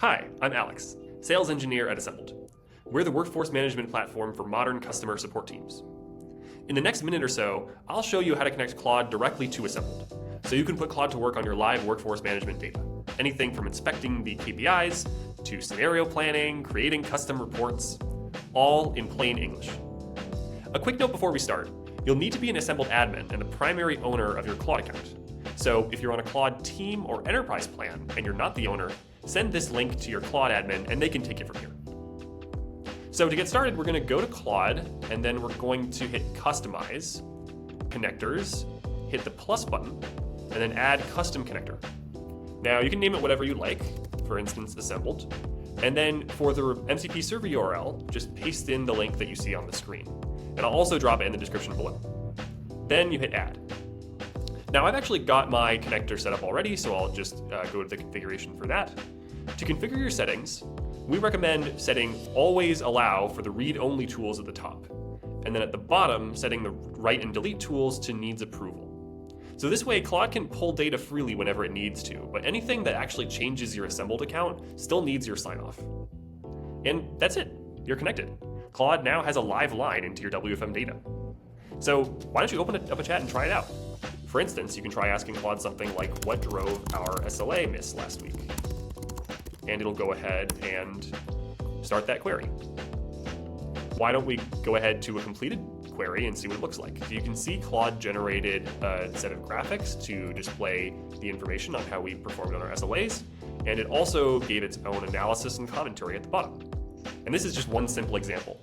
Hi, I'm Alex, sales engineer at Assembled. We're the workforce management platform for modern customer support teams. In the next minute or so, I'll show you how to connect Claude directly to Assembled, so you can put Claude to work on your live workforce management data. Anything from inspecting the KPIs, to scenario planning, creating custom reports, all in plain English. A quick note before we start, you'll need to be an Assembled admin and the primary owner of your Claude account. So if you're on a Claude team or enterprise plan and you're not the owner, send this link to your Claude admin and they can take it from here. So to get started, we're going to go to Claude and then we're going to hit Customize, Connectors, hit the plus button, and then add Custom Connector. Now you can name it whatever you like, for instance, Assembled. And then for the MCP server URL, just paste in the link that you see on the screen. And I'll also drop it in the description below. Then you hit Add. Now I've actually got my connector set up already, so I'll just go to the configuration for that. To configure your settings, we recommend setting Always Allow for the read-only tools at the top, and then at the bottom, setting the write and delete tools to Needs Approval. So this way, Claude can pull data freely whenever it needs to, but anything that actually changes your Assembled account still needs your sign-off. And that's it, you're connected. Claude now has a live line into your WFM data. So why don't you open up a chat and try it out? For instance, you can try asking Claude something like, what drove our SLA miss last week? And it'll go ahead and start that query. Why don't we go ahead to a completed query and see what it looks like? So you can see Claude generated a set of graphics to display the information on how we performed on our SLAs, and it also gave its own analysis and commentary at the bottom. And this is just one simple example.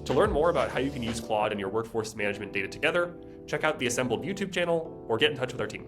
To learn more about how you can use Claude and your workforce management data together, check out the Assembled YouTube channel or get in touch with our team.